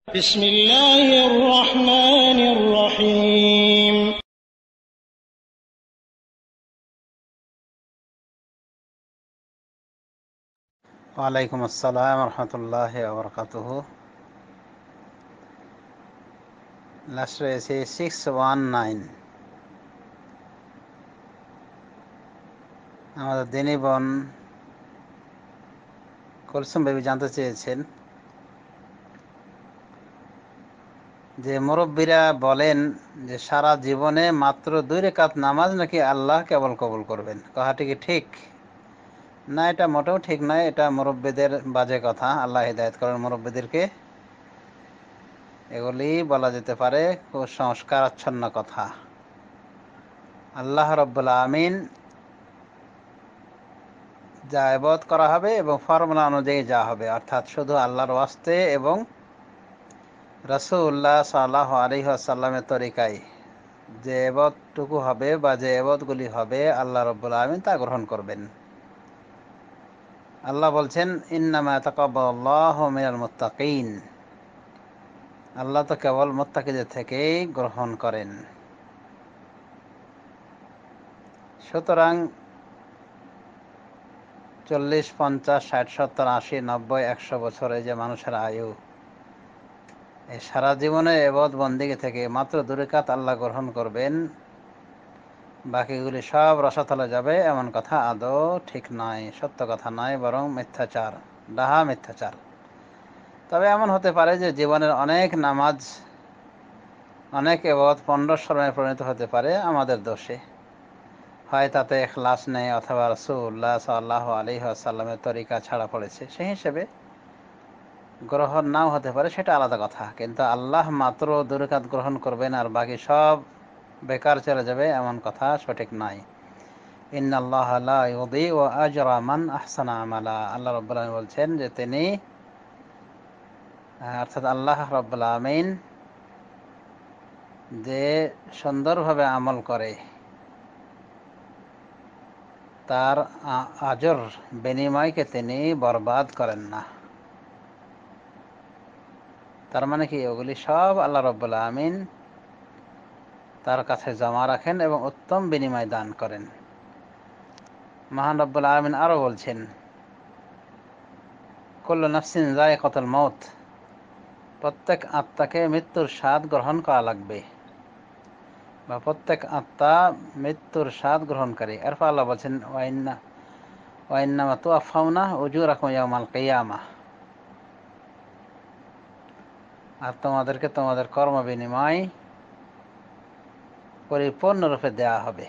بسم الله الرحمن الرحيم ওয়ালাইকুম আসসালাম রহমতুল্লাহ ওবরকাতুহ। লাস্ট রয়েছে 619। আমাদের দিনী বোন কুলসুম বেবি জানতে চেয়েছেন যে মুরব্বীরা বলেন যে সারা জীবনে মাত্র 2 রাকাত নামাজ নাকি আল্লাহ কেবল কবুল করবেন, কথাটি কি ঠিক? না, এটা মোটেও ঠিক নয়। এটা মুরব্বীদের বাজে কথা। আল্লাহ হিদায়াত করেন মুরব্বীদেরকে। এগুলি বলা যেতে পারে কুসংস্কারাচ্ছন্ন কথা। আল্লাহ রাব্বুল আমিন যা ইবাদত করা হবে এবং ফর্মুলা অনুযায়ী যা হবে, অর্থাৎ শুধু আল্লাহর ওয়াস্তে এবং রাসূলুল্লাহ সাল্লাল্লাহু আলাইহি ওয়াসাল্লামের তরিকায় যে ইবাদতটুকু হবে বা যে ইবাদতগুলি হবে, আল্লাহ রাব্বুল আমিন তা গ্রহণ করবেন। আল্লাহ বলছেন, ইন্নামা ইয়াতাকাব্বালুল্লাহু মিনাল মুত্তাকিন। আল্লাহ তো কেবল মুত্তাকিদের থেকেই গ্রহণ করেন। সুতরাং 40, 50, 60, 70, 80, 90, 100 বছরে যে মানুষের আয়ু, এই সারা জীবনে ইবাদত বন্দেগী থেকে মাত্র 2 রাকাত আল্লাহ গ্রহণ করবেন, বাকিগুলি সব রসাতলে যাবে, এমন কথা আদৌ ঠিক নয়, সত্য কথা নয়, বরং মিথ্যাচার, ডাহা মিথ্যাচার। তবে এমন হতে পারে যে জীবনের অনেক নামাজ, অনেক ইবাদত পণ্ডশ্রমে পরিণত হতে পারে আমাদের দোষে। হয় তাতে ইখলাস নেই, অথবা রাসূলুল্লাহ সাল্লাল্লাহু আলাইহি ওয়াসাল্লামের তরিকা ছাড়া পড়েছে, সেই হিসেবে গ্রহণ নাও হতে পারে, সেটা আলাদা কথা। কিন্তু আল্লাহ মাত্র 2 রাকাত গ্রহণ করবেন আর বাকি সব বেকার চলে যাবে, এমন কথা সঠিক নয়। ইন্নাল্লাহা লা ইউযিউ আজরা মান আহসানা আমালা। আল্লাহ রাব্বুল আমিন বলছেন যে তিনি, অর্থাৎ আল্লাহ রাব্বুল আমিন যে সুন্দরভাবে আমল করে তার আজর, বিনিময়কে তিনি বরবাদ করেন না। তার মানে কি, ওগুলি সব আল্লাহ রাব্বুল আমিন তার কাছে জমা রাখেন এবং উত্তম বিনিময় দান করেন। মহান রব্বুল আলামিন আরো বলছেন, কুল্লু নাফসিন যায়িকাতুল মাউত। প্রত্যেক আত্মাকে মৃত্যুর স্বাদ গ্রহণ করা লাগবে, বা প্রত্যেক আত্মা মৃত্যুর স্বাদ গ্রহণকারী। এরপর আল্লাহ বলছেন, ওয়াইন্নামা তুওয়াফাউনা উজুরাকুম ইয়াওমাল কিয়ামাহ। আর তোমাদেরকে তোমাদের কর্ম বিনিময় পরিপূর্ণরূপে দেয়া হবে।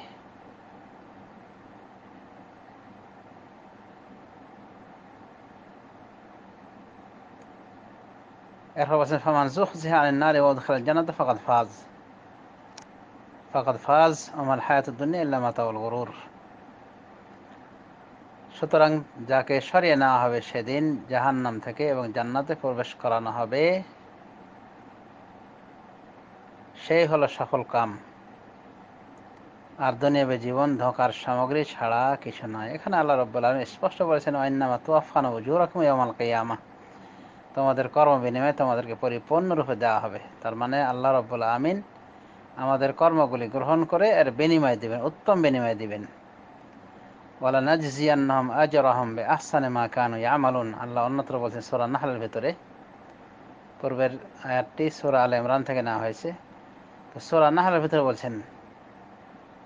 এরপর বলছেন, ফামান যুহজিহা আনিন নারি ওয়া উদখিলাল জান্নাতা ফাকাদ ফাজ ওয়া মাল হায়াতুদ দুনিয়া ইল্লা মাতাউল গুরুর। সুতরাং যাকে সরিয়ে নেওয়া হবে সেদিন জাহান্নাম থেকে এবং জান্নাতে প্রবেশ করানো হবে, সেই হলো সফল কাম। আর দুনিয়াবী জীবন ধোঁকার সামগ্রী ছাড়া কিছু নয়। এখানে আল্লাহ রাব্বুল আলামিন স্পষ্ট বলেছেন, ওয়াইন্নামা তুওয়াফাউনা উজুরাকুম ইয়াওমাল কিয়ামাহ। তোমাদের কর্ম বিনিময়ে তোমাদেরকে পরিপূর্ণরূপে দেওয়া হবে। তার মানে আল্লাহ রাব্বুল আমিন আমাদের কর্মগুলি গ্রহণ করে এর বিনিময় দিবেন, উত্তম বিনিময় দিবেন। ওয়ালা নাজজিয়ান্নাহুম আজরাহুম বিআহসানি মা কানু ইয়ামালুন। আল্লাহ অন্যত্র বলছেন সূরা নাহলের ভিতরে, পূর্বের আয়াতটি সূরা আলে ইমরান থেকে নেওয়া হয়েছে। তো সূরা নাহলের ভিতরে বলছেন,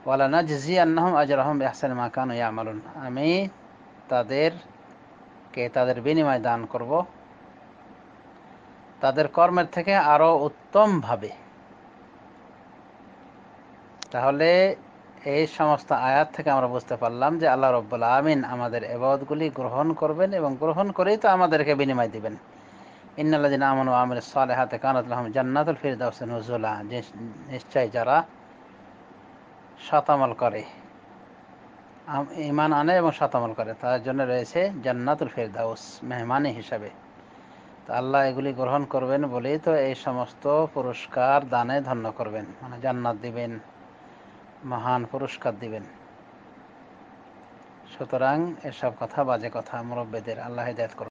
ওয়ালা নাজজিয়ান্নাহুম আজরাহুম বিআহসানি মা কানু ইয়ামালুন। আমি তাদের বিনিময় দান করব তাদের কর্মের থেকে আরো উত্তম ভাবে। তাহলে এই সমস্ত আয়াত থেকে আমরা বুঝতে পারলাম যে আল্লাহ রাব্বুল আমিন আমাদের ইবাদতগুলি গ্রহণ করবেন এবং গ্রহণ করেই তো আমাদেরকে বিনিময় দিবেন। ইন্নাল্লাযিনা আমানু ওয়া আমিলুস সালিহাতি কানাত লাহুম জান্নাতুল ফিরদাউসি নুজুলা। নিশ্চয় যারা সৎ আমল করে, ঈমান আনে এবং সৎ আমল করে, তার জন্য রয়েছে জান্নাতুল ফিরদাউস মেহমানি হিসাবে। তো আল্লাহ এগুলি গ্রহণ করবেন বলেই তো এই সমস্ত পুরস্কার দানে ধন্য করবেন, মানে জান্নাত দিবেন, মহান পুরস্কার দিবেন। সুতরাং এসব কথা বাজে কথা মুরব্বিদের। আল্লাহ হিদায়াত করুন।